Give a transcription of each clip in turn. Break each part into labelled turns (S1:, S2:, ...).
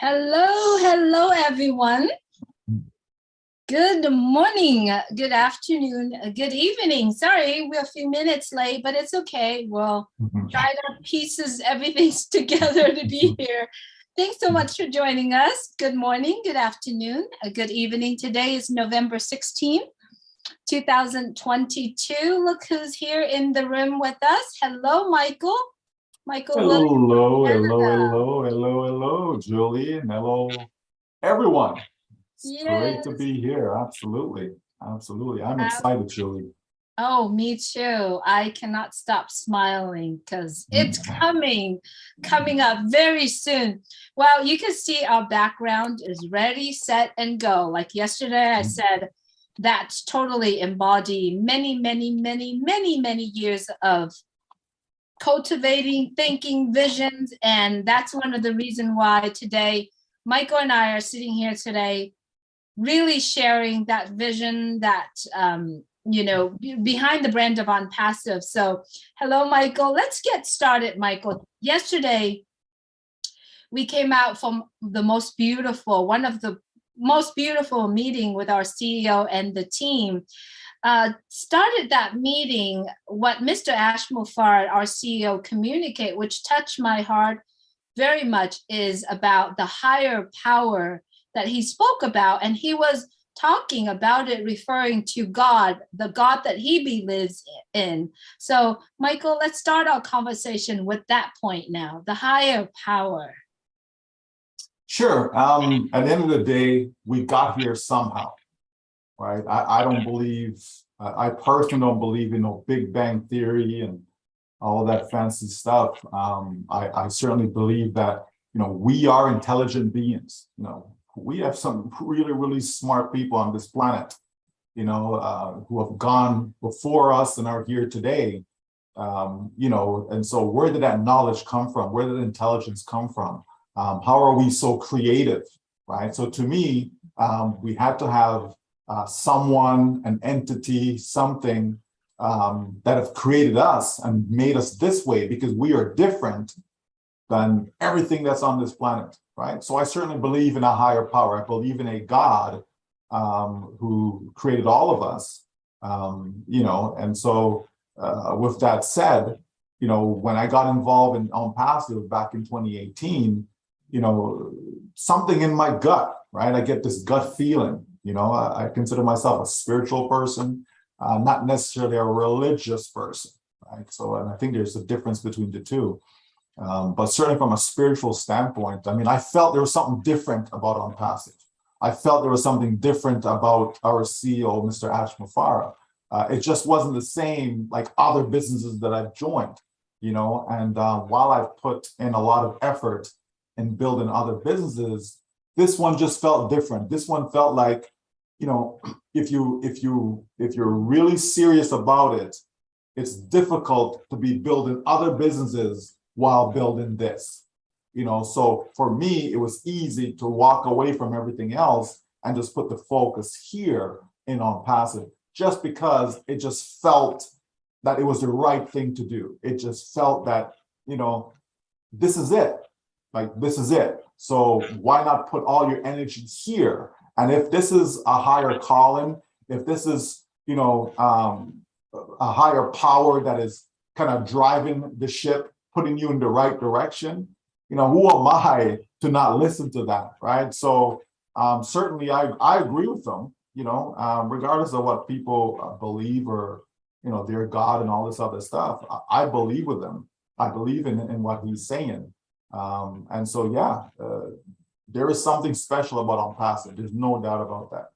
S1: Hello, everyone. Good morning, good afternoon, good evening. Sorry, we're a few minutes late, but it's okay. We'll try to pieces everything together to be here. Thanks so much for joining us. Good morning, good afternoon, good evening. Today is November 16th, 2022. Look who's here in the room with us. Hello, Michael.
S2: Hello, Julie, and hello, everyone. It's great to
S1: Yes.
S2: be here. Absolutely. I'm excited, Julie.
S1: Oh, me too. I cannot stop smiling because it's coming up very soon. Well, you can see our background is ready, set, and go. Like yesterday, I said that's totally embody many years of cultivating, thinking, visions. And that's one of the reasons why today, Michael and I are sitting here today, really sharing that vision that, behind the brand of On Passive. So hello, Michael. Let's get started, Michael. Yesterday, we came out from one of the most beautiful meeting with our CEO and the team. Started that meeting, what Mr. Ash-Mufarad, our CEO, communicate, which touched my heart very much, is about the higher power that he spoke about. And he was talking about it, referring to God, the God that he believes in. So, Michael, let's start our conversation with that point now, the higher power.
S2: Sure. At the end of the day, we got here somehow, right? I personally don't believe in no Big Bang Theory and all that fancy stuff. I certainly believe that, we are intelligent beings. We have some really smart people on this planet, who have gone before us and are here today. And so where did that knowledge come from? Where did intelligence come from? How are we so creative, right? So to me, we had to have someone, an entity, something that have created us and made us this way, because we are different than everything that's on this planet, right? So I certainly believe in a higher power. I believe in a God who created all of us, and so with that said, when I got involved in On Passive back in 2018, something in my gut, right? I get this gut feeling, I consider myself a spiritual person, not necessarily a religious person, right? So, and I think there's a difference between the two. But certainly from a spiritual standpoint, I felt there was something different about On Passive. I felt there was something different about our CEO, Mr. Ash-Mufarad. It just wasn't the same like other businesses that I've joined, and while I've put in a lot of effort in building other businesses, this one just felt different. This one felt like, if you're really serious about it, it's difficult to be building other businesses while building this. So for me, it was easy to walk away from everything else and just put the focus here in On Passive, just because it just felt that it was the right thing to do. It just felt that, this is it. Like, this is it. So why not put all your energy here? And if this is a higher calling, if this is, a higher power that is kind of driving the ship, putting you in the right direction, who am I to not listen to that, right? So certainly I agree with them, regardless of what people believe or, their God and all this other stuff. I believe with them. I believe in what he's saying. And so, yeah, there is something special about On Passive. There's no doubt about that.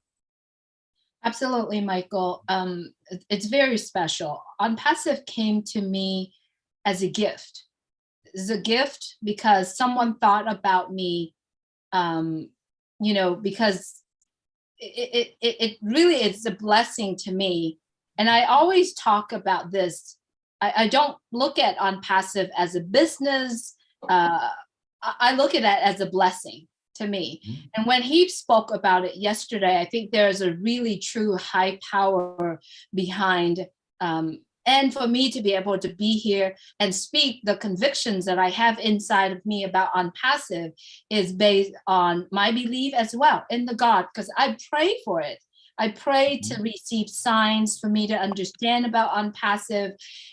S1: Absolutely, Michael. It's very special. On Passive came to me as a gift. It's a gift because someone thought about me, because it really is a blessing to me. And I always talk about this. I don't look at On Passive as a business. I look at it as a blessing to me. And when he spoke about it yesterday, I think there's a really true high power behind And for me to be able to be here and speak the convictions that I have inside of me about unpassive is based on my belief as well in the God, because I pray for it. I pray to receive signs for me to understand about unpassive.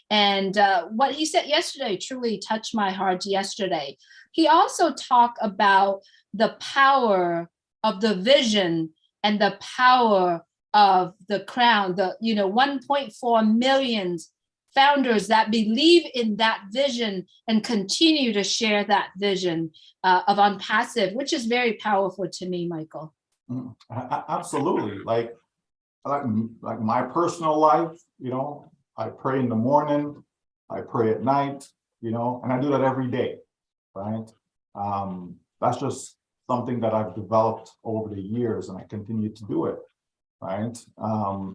S1: And what he said yesterday truly touched my heart yesterday. He also talked about the power of the vision and the power of the crown, the 1.4 million founders that believe in that vision and continue to share that vision of unpassive, which is very powerful to me, Michael.
S2: Absolutely. Like my personal life, I pray in the morning, I pray at night, and I do that every day, right? That's just something that I've developed over the years, and I continue to do it, right?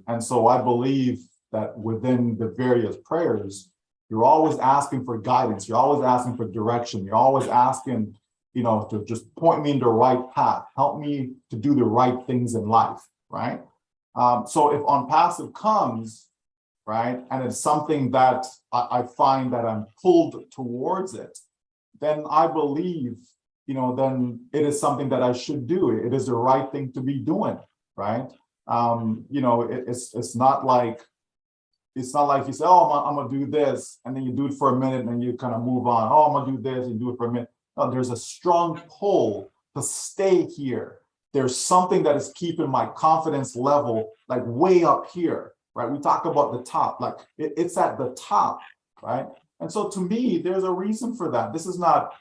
S2: And so I believe that within the various prayers, you're always asking for guidance, you're always asking for direction, you're always asking, to just point me in the right path, help me to do the right things in life, right? So if unpassive comes, right, and it's something that I find that I'm pulled towards it, then I believe, then it is something that I should do. It is the right thing to be doing, right? It's not like you say, oh, I'm gonna do this, and then you do it for a minute, and then you kind of move on. Oh, I'm gonna do this, and do it for a minute. No, there's a strong pull to stay here. There's something that is keeping my confidence level like way up here, right? We talk about the top, like it's at the top, right? And so to me, there's a reason for that. This is not,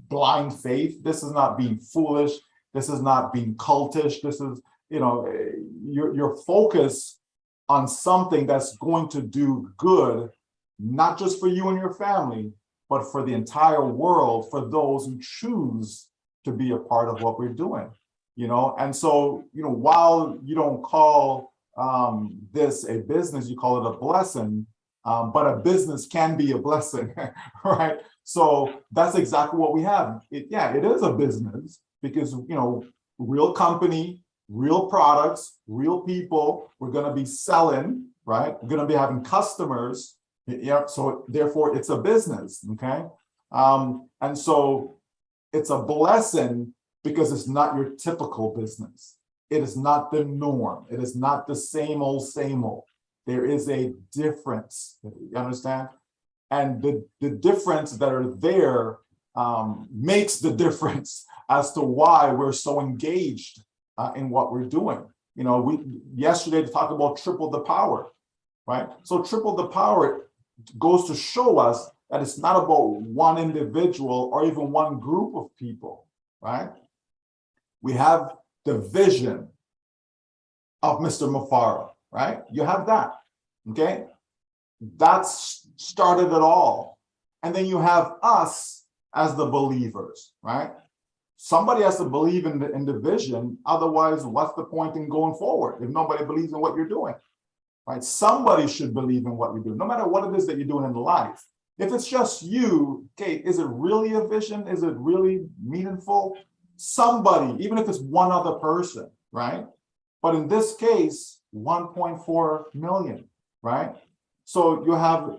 S2: blind faith. This is not being foolish. This is not being cultish. This is, your focus on something that's going to do good, not just for you and your family, but for the entire world, for those who choose to be a part of what we're doing. And so, while you don't call this a business, you call it a blessing, but a business can be a blessing, right? So that's exactly what we have. It is a business because, real company, real products, real people, we're going to be selling, right? We're going to be having customers. So therefore it's a business, okay? And so it's a blessing because it's not your typical business. It is not the norm. It is not the same old, same old. There is a difference, you understand? And the difference that are there makes the difference as to why we're so engaged in what we're doing. We yesterday talked about triple the power, right? So triple the power goes to show us that it's not about one individual or even one group of people, right? We have the vision of Mr. Mufara, right? You have that, okay? That's started it all. And then you have us as the believers, right? Somebody has to believe in the vision. Otherwise, what's the point in going forward if nobody believes in what you're doing, right? Somebody should believe in what you're doing, no matter what it is that you're doing in life. If it's just you, okay, is it really a vision? Is it really meaningful? Somebody, even if it's one other person, right? But in this case, 1.4 million, right? So you have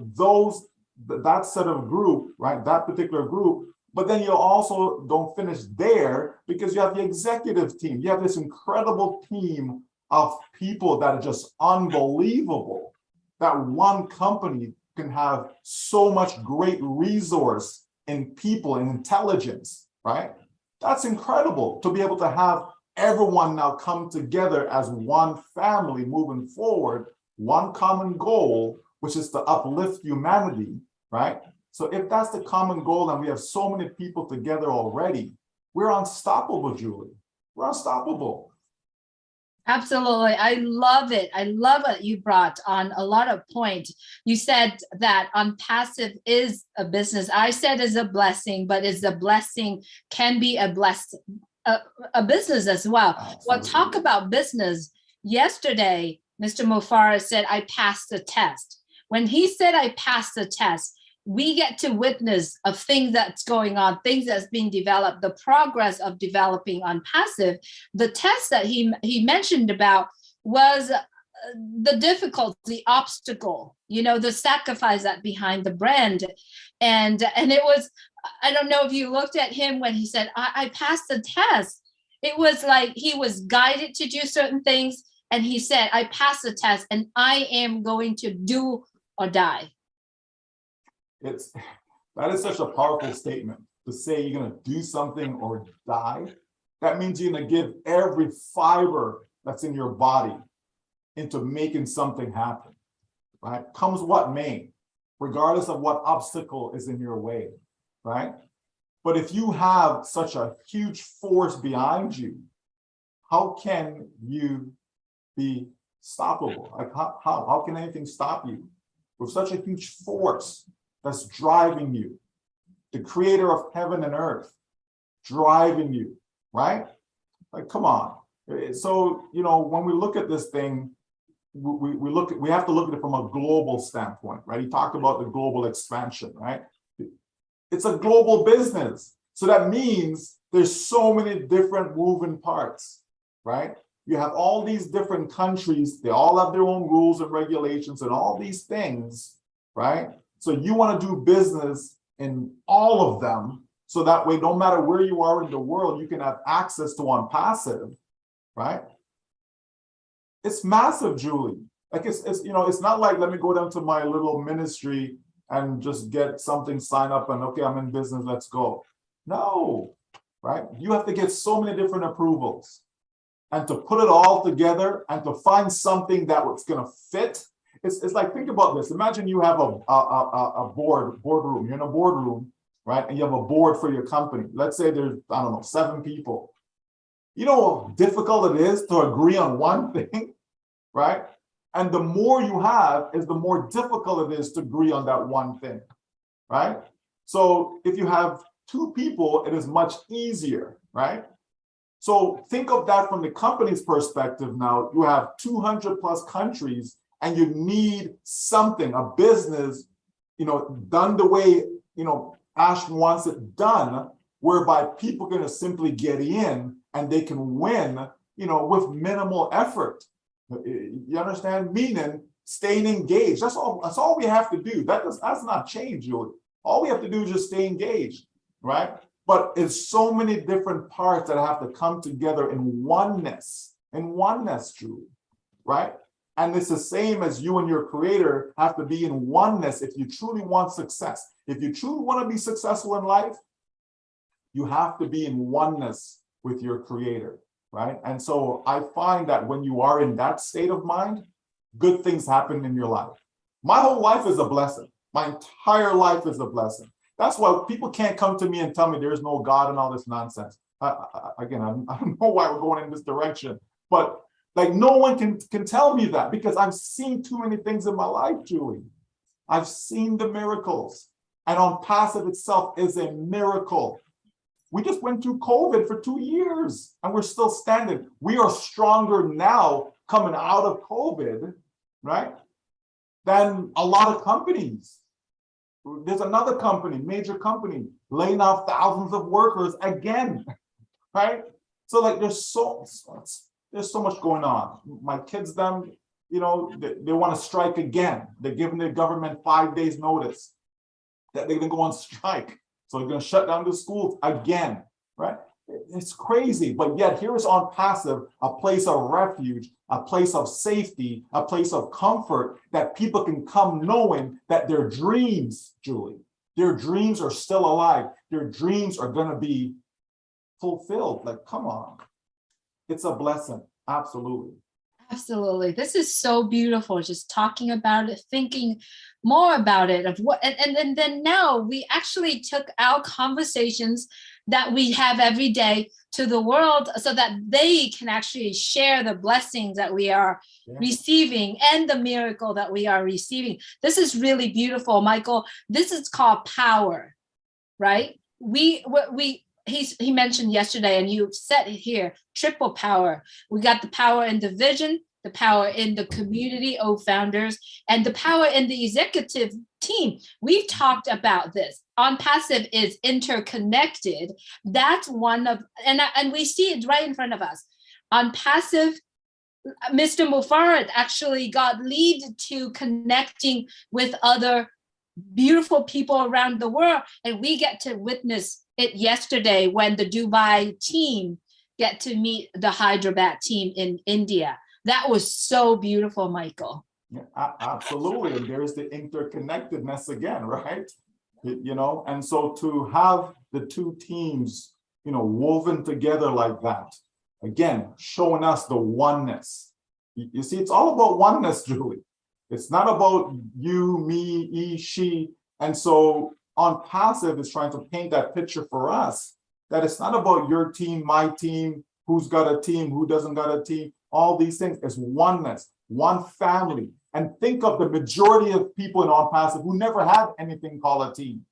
S2: that set of group, right? That particular group, but then you also don't finish there because you have the executive team. You have this incredible team of people that are just unbelievable. That one company can have so much great resource in people and intelligence, right? That's incredible to be able to have everyone now come together as one family moving forward, one common goal, which is to uplift humanity, right? So if that's the common goal and we have so many people together already, we're unstoppable, Julie. We're unstoppable.
S1: Absolutely. I love it. I love what you brought on a lot of points. You said that unpassive is a business. I said is a blessing, but is a blessing can be a blessing, a business as well.
S2: Absolutely.
S1: Well, talk about business. Yesterday, Mr. Mufara said, I passed the test. When he said I passed the test, we get to witness of things that's going on, things that's being developed, the progress of developing unpassive. The test that he mentioned about was the difficulty, the obstacle, the sacrifice that behind the brand. And it was, I don't know if you looked at him when he said, I passed the test. It was like he was guided to do certain things. And he said, I passed the test and I am going to do or die.
S2: That is such a powerful statement to say you're going to do something or die. That means you're going to give every fiber that's in your body into making something happen, right? Comes what may, regardless of what obstacle is in your way, right? But if you have such a huge force behind you, how can you be stoppable? Like how can anything stop you with such a huge force that's driving you? The creator of heaven and earth driving you, right? Like, come on. So, when we look at this thing, we have to look at it from a global standpoint, right? He talked about the global expansion, right? It's a global business. So that means there's so many different moving parts, right? You have all these different countries, they all have their own rules and regulations and all these things, right? So you want to do business in all of them, so that way, no matter where you are in the world, you can have access to one passive, right? It's massive, Julie. Like it's not like, let me go down to my little ministry and just get something, sign up and okay, I'm in business, let's go. No, right? You have to get so many different approvals, and to put it all together and to find something that was going to fit. It's like, think about this. Imagine you have a boardroom. You're in a boardroom, right? And you have a board for your company. Let's say there's, I don't know, 7 people. You know how difficult it is to agree on one thing, right? And the more you have is the more difficult it is to agree on that one thing, right? So if you have 2 people, it is much easier, right? So think of that from the company's perspective. Now you have 200 plus countries and you need something, a business, done the way, Ash wants it done, whereby people are going to simply get in and they can win, with minimal effort. You understand? Meaning staying engaged. That's all we have to do. That's not change, Julie. All we have to do is just stay engaged, right? But it's so many different parts that have to come together in oneness, Julie, right? And it's the same as you and your creator have to be in oneness if you truly want success. If you truly want to be successful in life, you have to be in oneness with your creator, right? And so I find that when you are in that state of mind, good things happen in your life. My whole life is a blessing. My entire life is a blessing. That's why people can't come to me and tell me there's no God and all this nonsense. Again, I don't know why we're going in this direction, but like no one can tell me that, because I've seen too many things in my life, Julie. I've seen the miracles, and on passive itself is a miracle. We just went through COVID for 2 years and we're still standing. We are stronger now coming out of COVID, right, than a lot of companies. There's another company, major company, laying off thousands of workers again, right? So like there's so much going on. My kids, they want to strike again. They're giving the government 5 days notice that they're going to go on strike. So they're going to shut down the schools again, right? It's crazy, but yet here is on passive, a place of refuge, a place of safety, a place of comfort that people can come knowing that their dreams, Julie, their dreams are still alive. Their dreams are going to be fulfilled. Like, come on. It's a blessing. Absolutely.
S1: Absolutely. This is so beautiful. Just talking about it, thinking more about it, of what, and then now we actually took our conversations that we have every day to the world so that they can actually share the blessings that we are receiving and the miracle that we are receiving. This is really beautiful, Michael. This is called power, right? He mentioned yesterday, and you said it here, triple power. We got the power in the vision, the power in the community of founders, and the power in the executive team. We've talked about this. On passive is interconnected. That's one of, and we see it right in front of us. On passive Mr. Mufarad actually got lead to connecting with other beautiful people around the world. And we get to witness it yesterday when the Dubai team get to meet the Hyderabad team in India. That was so beautiful, Michael.
S2: Yeah, absolutely. And there's the interconnectedness again, right? You know, and so to have the two teams, you know, woven together like that, again, showing us the oneness. You see, it's all about oneness, Julie. It's not about you, me, he, she. And so on passive is trying to paint that picture for us that it's not about your team, my team, who's got a team, who doesn't got a team, all these things. It's oneness, one family. And think of the majority of people in on passive who never had anything called a team,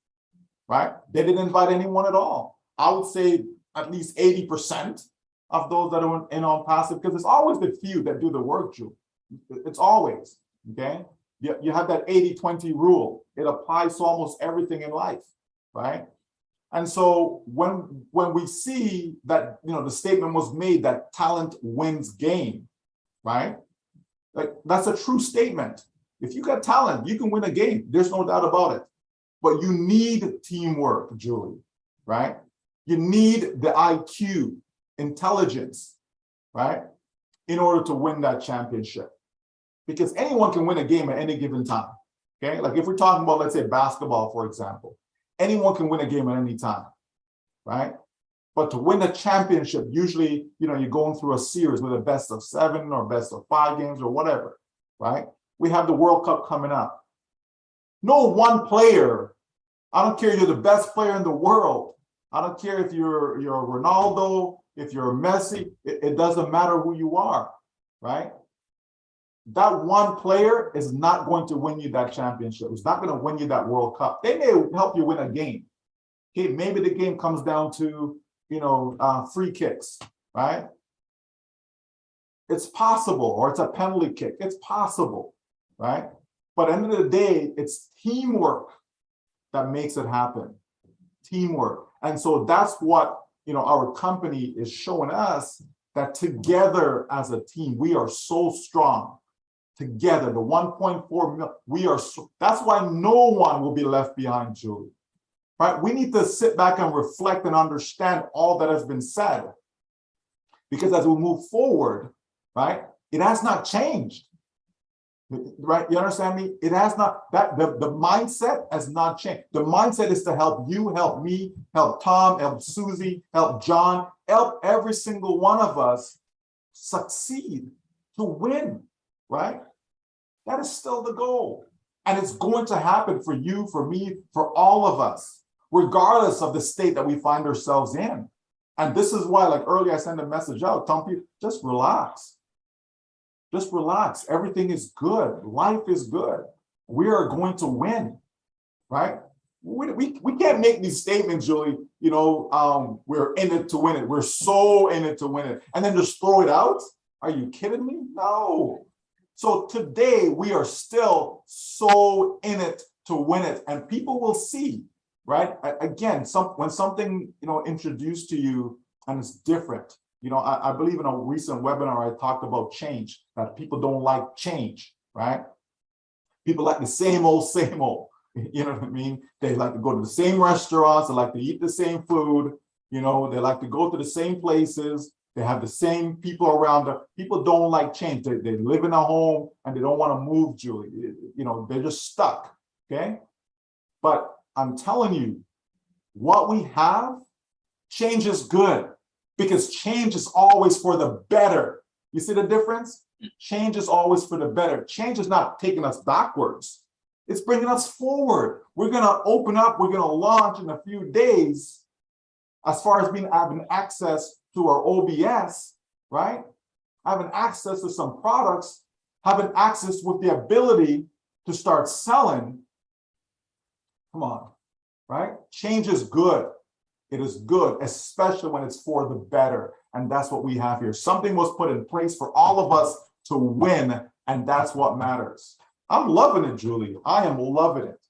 S2: right? They didn't invite anyone at all. I would say at least 80% of those that are in on passive, because it's always the few that do the work, Julie. It's always, okay? You have that 80-20 rule. It applies to almost everything in life, right? And so when we see that, you know, the statement was made that talent wins game, right? Like, that's a true statement. If you got talent, you can win a game. There's no doubt about it. But you need teamwork, Julie, right? You need the IQ, intelligence, right? In order to win that championship. Because anyone can win a game at any given time, okay? Like if we're talking about, let's say, basketball, for example, anyone can win a game at any time, right? But to win a championship, usually, you know, you're going through a series with a best of 7 or best of 5 games or whatever, right? We have the World Cup coming up. No one player, I don't care if you're the best player in the world. I don't care if you're Ronaldo, if you're Messi, it doesn't matter who you are, right? That one player is not going to win you that championship. It's not going to win you that World Cup. They may help you win a game. Okay, maybe the game comes down to, you know, free kicks, right? It's possible, or it's a penalty kick. It's possible, right? But at the end of the day, it's teamwork that makes it happen. Teamwork. And so that's what, you know, our company is showing us, that together as a team, we are so strong. Together, the 1.4 million, we are so, that's why no one will be left behind, Julie. Right? We need to sit back and reflect and understand all that has been said. Because as we move forward, right, it has not changed. Right? You understand me? It has not, that the mindset has not changed. The mindset is to help you, help me, help Tom, help Susie, help John, help every single one of us succeed, to win, right? That is still the goal. And it's going to happen for you, for me, for all of us, regardless of the state that we find ourselves in. And this is why, like earlier, I sent a message out, telling people, just relax. Just relax. Everything is good. Life is good. We are going to win, right? We can't make these statements, Julie, you know, we're in it to win it. We're so in it to win it. And then just throw it out? Are you kidding me? No. So today we are still so in it to win it, and people will see, right? Again, when something, you know, introduced to you and it's different, you know, I believe in a recent webinar I talked about change, that people don't like change, right? People like the same old, you know what I mean? They like to go to the same restaurants, they like to eat the same food, you know, they like to go to the same places. They have the same people around them. People don't like change. They live in a home and they don't want to move, Julie. You know, they're just stuck, okay? But I'm telling you, what we have, change is good, because change is always for the better. You see the difference? Change is always for the better. Change is not taking us backwards. It's bringing us forward. We're going to open up. We're going to launch in a few days, as far as having access to our OBS, right? Having access to some products, having access with the ability to start selling. Come on, right? Change is good. It is good, especially when it's for the better. And that's what we have here. Something was put in place for all of us to win, and that's what matters. I'm loving it, Julie. I am loving it.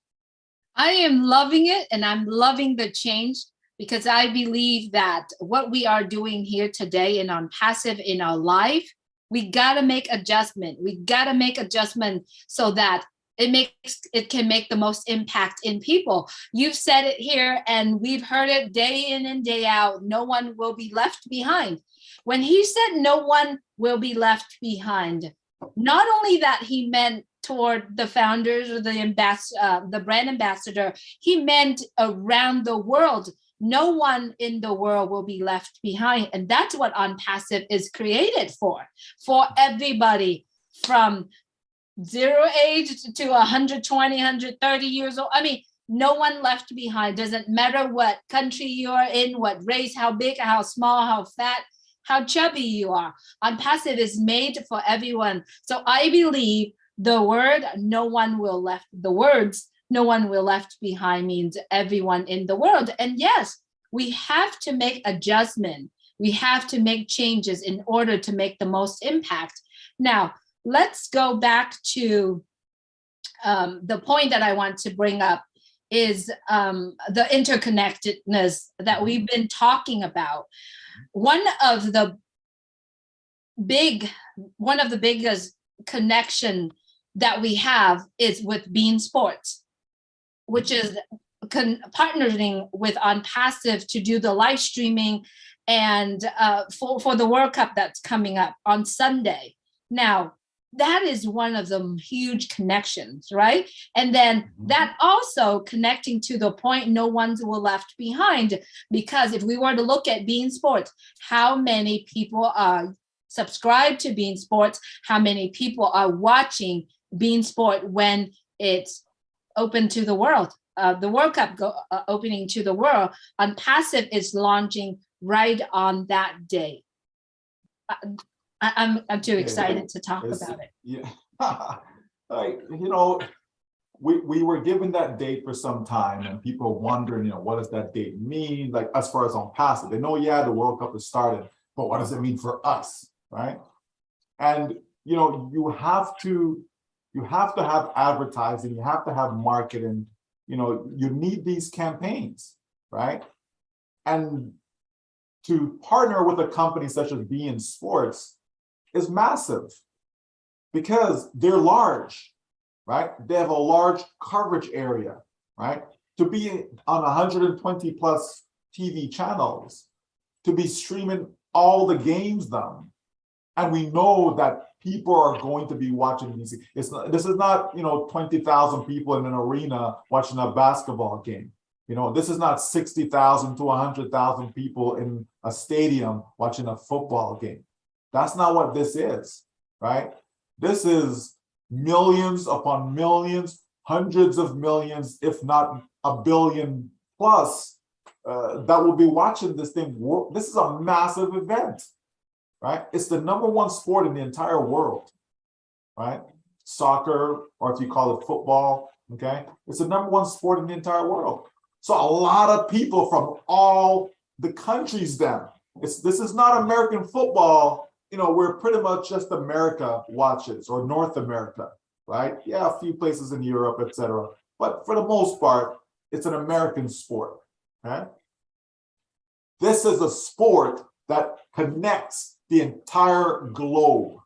S1: I am loving it, and I'm loving the change, because I believe that what we are doing here today and on passive in our life We got to make adjustment. We got to make adjustment so that it can make the most impact in people. You've said it here and we've heard it day in and day out. No one will be left behind. When he said no one will be left behind, not only that he meant toward the founders or the brand ambassador, he meant around the world. No one in the world will be left behind. And that's what OnPassive is created for everybody from 0 age to 120, 130 years old. I mean, no one left behind. Doesn't matter what country you are in, what race, how big, how small, how fat, how chubby you are. OnPassive is made for everyone. So I believe the words no one will left behind means everyone in the world. And yes, we have to make adjustment. We have to make changes in order to make the most impact. Now, let's go back to the point that I want to bring up is the interconnectedness that we've been talking about. One of the biggest connection that we have is with Bein Sports, which is partnering with OnPassive to do the live streaming and for the World Cup that's coming up on Sunday. Now, that is one of the huge connections, right? And then that also connecting to the point no one will left behind, because if we were to look at Bein Sports, how many people are subscribed to Bein Sports? How many people are watching Bein Sport when it's open to the world? The World Cup opening to the world, OnPassive is launching right on that day. I'm too excited to talk about it.
S2: Yeah, like, we were given that date for some time, and people are wondering, what does that date mean? Like, as far as OnPassive, they know, yeah, the World Cup has started, but what does it mean for us, right? And you have to have advertising, you have to have marketing. You need these campaigns, right? And to partner with a company such as Bein Sports is massive because they're large, right? They have a large coverage area, right? To be on 120 plus TV channels, to be streaming all the games done. And we know that people are going to be watching these. This is not 20,000 people in an arena watching a basketball game. This is not 60,000 to 100,000 people in a stadium watching a football game. That's not what this is, right? This is millions upon millions, hundreds of millions, if not a billion plus, that will be watching this thing. This is a massive event, right? It's the #1 sport in the entire world, right? Soccer, or if you call it football, okay? It's the #1 sport in the entire world. So a lot of people from all the countries then. This is not American football, where pretty much just America watches, or North America, right? Yeah, a few places in Europe, etc. But for the most part, it's an American sport, okay? This is a sport that connects the entire globe,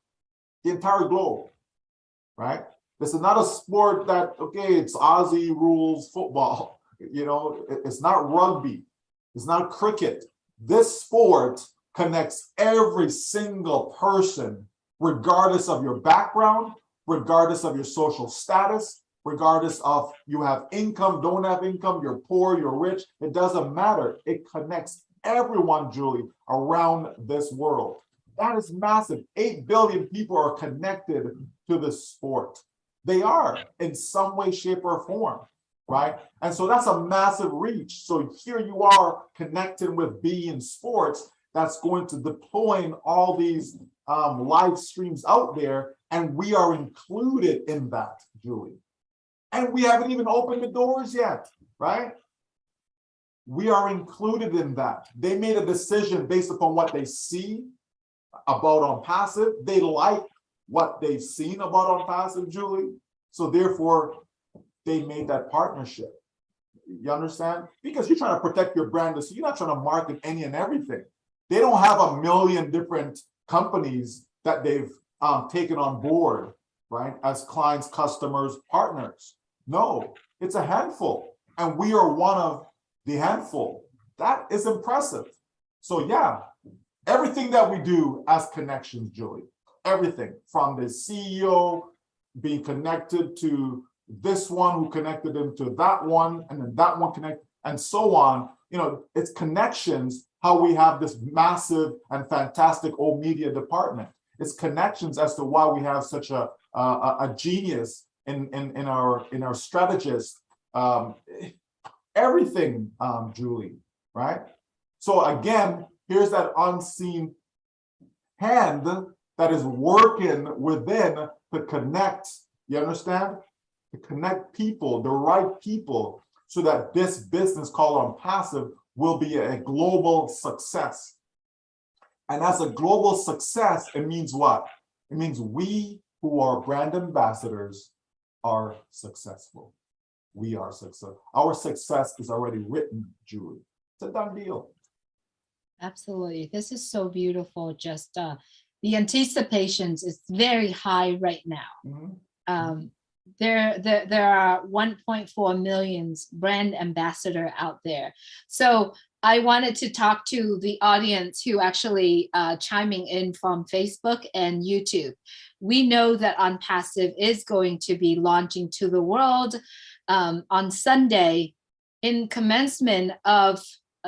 S2: right? This is not a sport that, okay, it's Aussie rules football, it's not rugby, it's not cricket. This sport connects every single person, regardless of your background, regardless of your social status, regardless of you have income, don't have income, you're poor, you're rich, it doesn't matter. It connects everyone, Julie, around this world. That is massive. 8 billion people are connected to this sport. They are in some way, shape, or form, right? And so that's a massive reach. So here you are connecting with Bein Sports, that's going to deploying all these live streams out there, and we are included in that, Julie. And we haven't even opened the doors yet, right? We are included in that. They made a decision based upon what they see about OnPassive. They like what they've seen about OnPassive, Julie. So therefore, they made that partnership. You understand? Because you're trying to protect your brand, so you're not trying to market any and everything. They don't have a million different companies that they've taken on board, right, as clients, customers, partners. No, it's a handful, and we are one of the handful. That is impressive. So yeah, everything that we do as connections, Julie, everything from the CEO being connected to this one who connected him to that one, and then that one connect, and so on. You know, it's connections, how we have this massive and fantastic old media department. It's connections as to why we have such a genius in our strategists. Everything, Julie, right? So again, here's that unseen hand that is working within to connect. You understand? To connect people, the right people, so that this business called On Passive will be a global success. And as a global success, it means what? It means we who are brand ambassadors are successful. We are successful. Our success is already written, Julie. It's a done deal.
S1: Absolutely. This is so beautiful. Just the anticipations is very high right now. Mm-hmm. There are 1.4 million brand ambassador out there. So I wanted to talk to the audience who actually chiming in from Facebook and YouTube. We know that On Passive is going to be launching to the world on Sunday in commencement of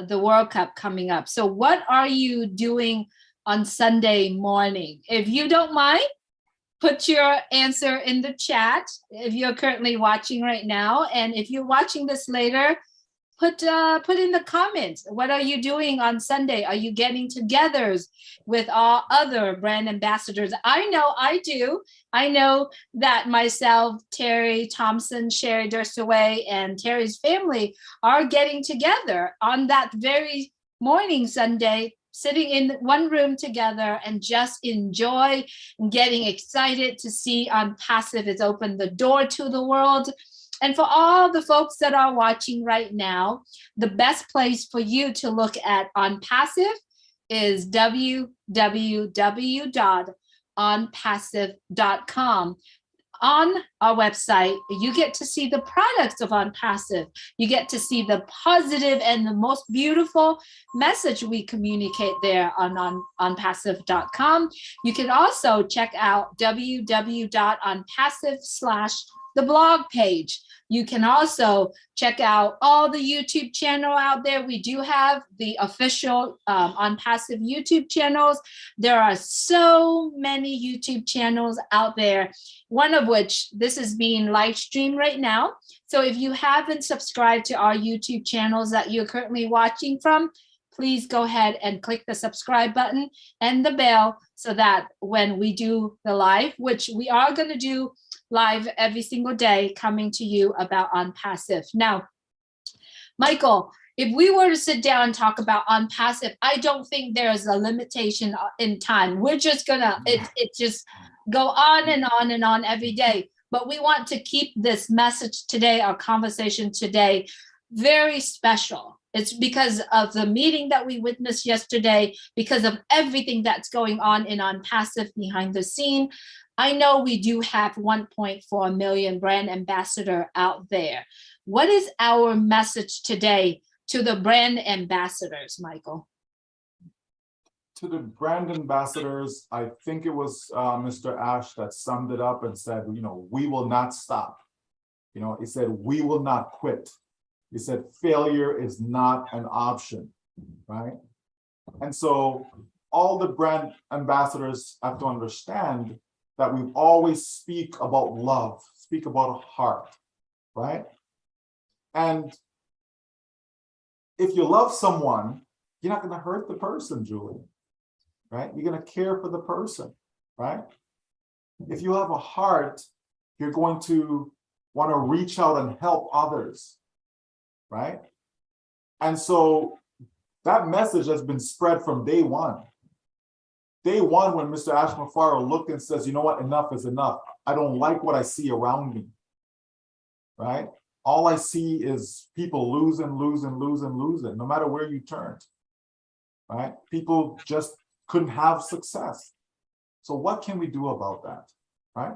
S1: the World Cup coming up. So what are you doing on Sunday morning? If you don't mind, put your answer in the chat if you're currently watching right now. And if you're watching this later, put in the comments, what are you doing on Sunday? Are you getting togethers with all other brand ambassadors? I know I do. I know that myself, Terry Thompson, Sherry Durstaway, and Terry's family are getting together on that very morning Sunday, sitting in one room together and just enjoy and getting excited to see On Passive has opened the door to the world. And for all the folks that are watching right now, the best place for you to look at On Passive is www.onpassive.com. On our website, you get to see the products of On Passive. You get to see the positive and the most beautiful message we communicate there on onpassive.com. You can also check out www.onpassive/the blog page. You can also check out all the YouTube channel out there. We do have the official On Passive YouTube channels. There are so many YouTube channels out there, one of which this is being live streamed right now. So if you haven't subscribed to our YouTube channels that you're currently watching from, please go ahead and click the subscribe button and the bell so that when we do the live, which we are going to do live every single day, coming to you about On Passive. Now, Michael, if we were to sit down and talk about On Passive, I don't think there's a limitation in time. We're just gonna, it just go on and on and on every day. But we want to keep this message today, our conversation today, very special. It's because of the meeting that we witnessed yesterday, because of everything that's going on in On Passive behind the scene. I know we do have 1.4 million brand ambassador out there. What is our message today to the brand ambassadors, Michael?
S2: To the brand ambassadors, I think it was Mr. Ash that summed it up and said, you know, we will not stop. You know, he said, we will not quit. He said, failure is not an option, right? And so all the brand ambassadors have to understand that we always speak about love, speak about heart, right? And if you love someone, you're not going to hurt the person, Julie, right? You're going to care for the person, right? If you have a heart, you're going to want to reach out and help others, right? And so that message has been spread from day one. Day one, when Mr. Ash Mafaro looked and says, you know what, enough is enough. I don't like what I see around me, right? All I see is people losing, no matter where you turned, right? People just couldn't have success. So what can we do about that, right?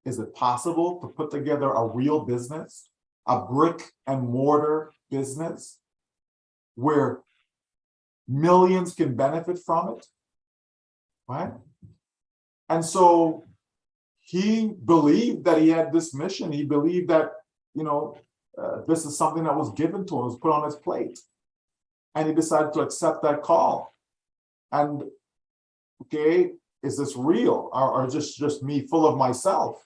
S2: Is it possible to put together a real business, a brick and mortar business where millions can benefit from it, right? And so he believed that he had this mission. He believed that, this is something that was given to him, was put on his plate. And he decided to accept that call. And, okay, is this real or just me full of myself?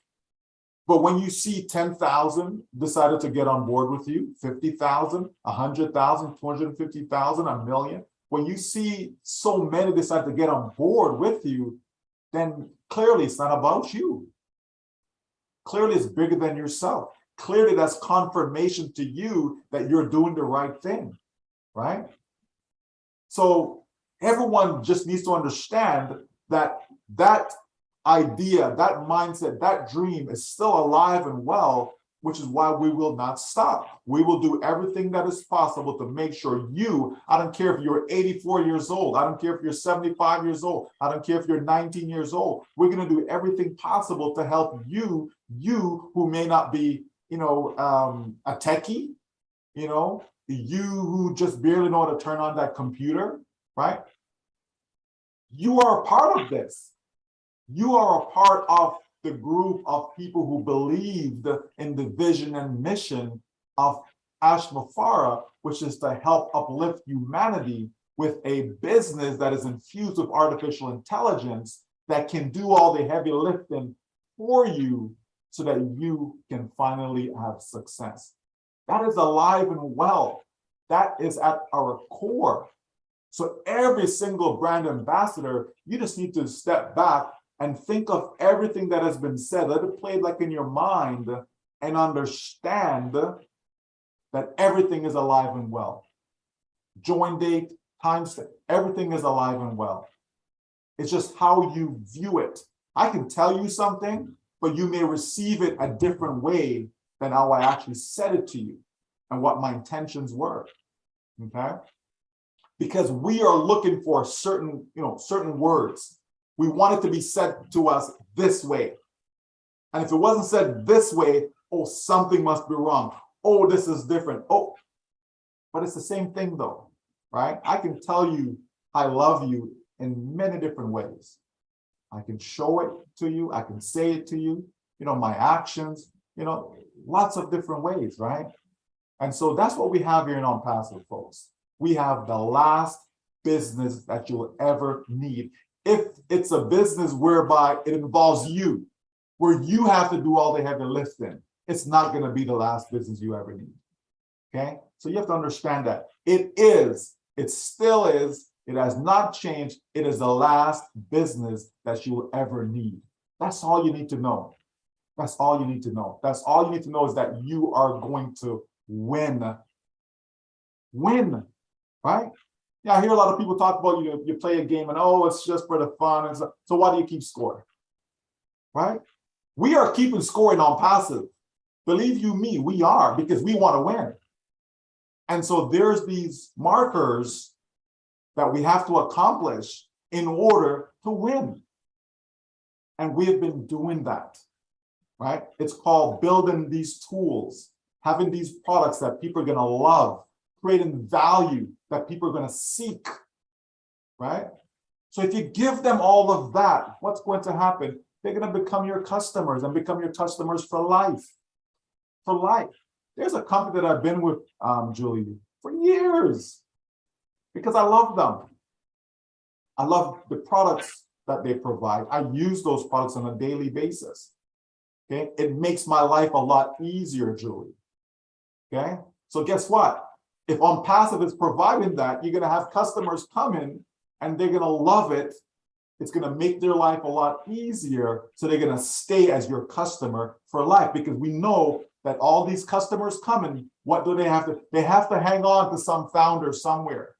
S2: But when you see 10,000 decided to get on board with you, 50,000, 100,000, 250,000, a million, when you see so many decide to get on board with you, then clearly it's not about you. Clearly it's bigger than yourself. Clearly that's confirmation to you that you're doing the right thing, right? So everyone just needs to understand that that idea, that mindset, that dream is still alive and well, which is why we will not stop. We will do everything that is possible to make sure you, I don't care if you're 84 years old, I don't care if you're 75 years old, I don't care if you're 19 years old, we're going to do everything possible to help you who may not be, a techie, you who just barely know how to turn on that computer, right? You are a part of this. You are a part of the group of people who believed in the vision and mission of Ash-Mafara, which is to help uplift humanity with a business that is infused with artificial intelligence that can do all the heavy lifting for you so that you can finally have success. That is alive and well. That is at our core. So every single brand ambassador, you just need to step back and think of everything that has been said. Let it play like in your mind and understand that everything is alive and well. Join date, time stamp, everything is alive and well. It's just how you view it. I can tell you something, but you may receive it a different way than how I actually said it to you and what my intentions were, okay? Because we are looking for certain words. We want it to be said to us this way. And if it wasn't said this way, oh, something must be wrong. Oh, this is different. Oh, but it's the same thing though, right? I can tell you I love you in many different ways. I can show it to you. I can say it to you, my actions, lots of different ways, right? And so that's what we have here in On Passive, folks. We have the last business that you'll ever need. If it's a business whereby it involves you, where you have to do all the heavy lifting, it's not going to be the last business you ever need. Okay? So you have to understand that. It still is, it has not changed. It is the last business that you will ever need. That's all you need to know. That's all you need to know. That's all you need to know is that you are going to win. Win, right? Yeah, I hear a lot of people talk about you play a game and it's just for the fun. And so why do you keep score? Right? We are keeping scoring on passive. Believe you me, we are, because we want to win. And so there's these markers that we have to accomplish in order to win. And we have been doing that, right? It's called building these tools, having these products that people are going to love, creating value that people are going to seek, right? So if you give them all of that, what's going to happen? They're going to become your customers and become your customers for life. For life. There's a company that I've been with, Julie, for years because I love them. I love the products that they provide. I use those products on a daily basis. Okay, it makes my life a lot easier, Julie. Okay, so guess what? If On Passive is providing that, you're going to have customers come in and they're going to love it. It's going to make their life a lot easier. So they're going to stay as your customer for life, because we know that all these customers coming, what do they have to? They have to hang on to some founder somewhere.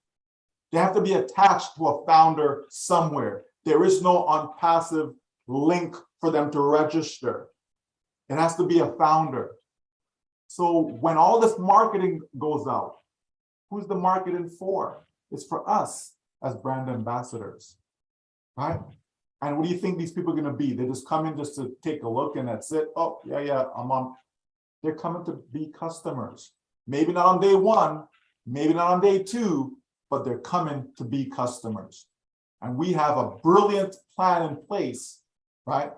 S2: They have to be attached to a founder somewhere. There is no On Passive link for them to register. It has to be a founder. So when all this marketing goes out, who's the marketing for? It's for us as brand ambassadors, right? And what do you think these people are going to be? They just come in just to take a look and that's it. Oh, yeah, I'm on. They're coming to be customers. Maybe not on day one, maybe not on day two, but they're coming to be customers. And we have a brilliant plan in place, right?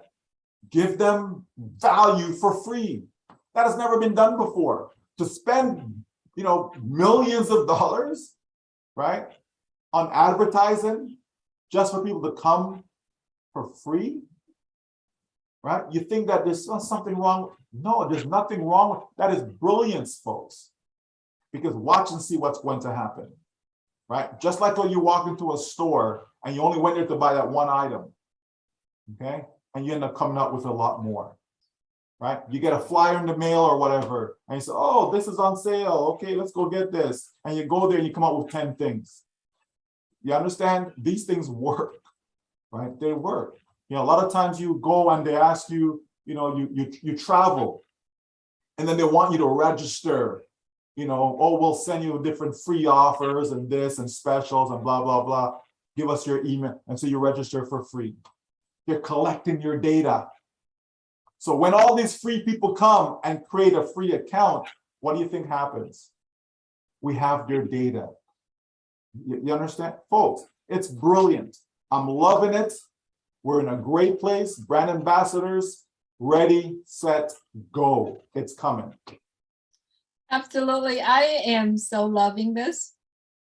S2: Give them value for free. That has never been done before. To spend, millions of dollars, right, on advertising just for people to come for free, right? You think that there's something wrong? No, there's nothing wrong with that. Is brilliance, folks. Because watch and see what's going to happen, right? Just like when you walk into a store and you only went there to buy that one item, okay? And you end up coming out with a lot more, right? You get a flyer in the mail or whatever, and you say, oh, this is on sale. Okay, let's go get this. And you go there and you come out with 10 things. You understand? These things work, right? They work. A lot of times you go and they ask you, you travel, and then they want you to register. Oh, we'll send you different free offers and this and specials and blah, blah, blah. Give us your email. And so you register for free. They're collecting your data. So when all these free people come and create a free account, what do you think happens? We have their data. You understand? Folks, it's brilliant. I'm loving it. We're in a great place. Brand ambassadors, ready, set, go. It's coming.
S1: Absolutely. I am so loving this.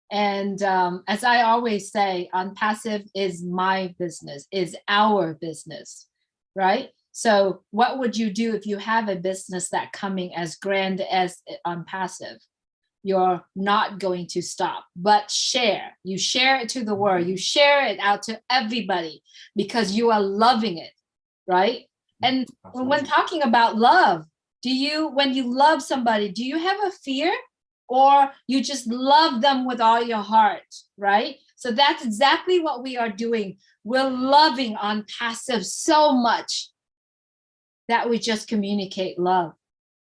S1: And as I always say, On Passive is my business, is our business, right? So what would you do if you have a business that coming as grand as On Passive? You're not going to stop, but share. You share it to the world. You share it out to everybody because you are loving it, right? And when talking about love, when you love somebody, do you have a fear, or you just love them with all your heart, right? So that's exactly what we are doing. We're loving On Passive so much that we just communicate love,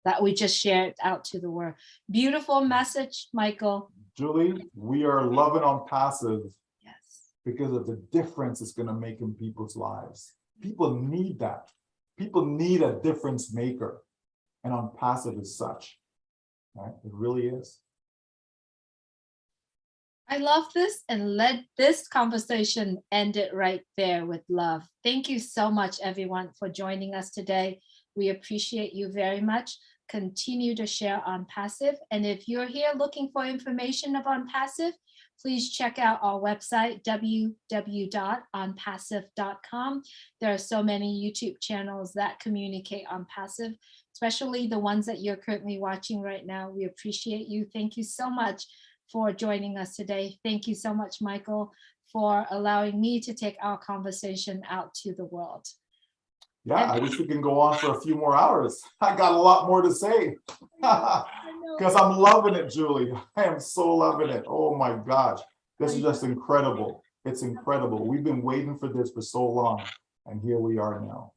S1: that we just share it out to the world. Beautiful message, Michael.
S2: Julie, we are loving On Passive.
S1: Yes.
S2: Because of the difference it's going to make in people's lives. People need that. People need a difference maker. And On Passive is such, right? It really is.
S1: I love this, and let this conversation end it right there with love. Thank you so much, everyone, for joining us today. We appreciate you very much. Continue to share On Passive. And if you're here looking for information of On Passive, please check out our website, www.onpassive.com. There are so many YouTube channels that communicate On Passive, especially the ones that you're currently watching right now. We appreciate you. Thank you so much for joining us today. Thank you so much, Michael, for allowing me to take our conversation out to the world.
S2: Yeah, I wish we can go on for a few more hours. I got a lot more to say because I'm loving it, Julie. I am so loving it. Oh my gosh, this is just incredible. It's incredible. We've been waiting for this for so long, and here we are now.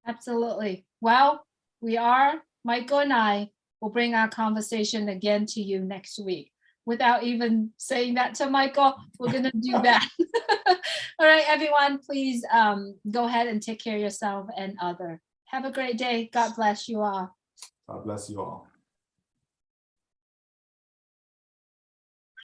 S1: Absolutely. Well, Michael and I will bring our conversation again to you next week. Without even saying that to Michael, we're going to do that. All right, everyone, please go ahead and take care of yourself and other. Have a great day. God bless you all.
S2: God bless you all.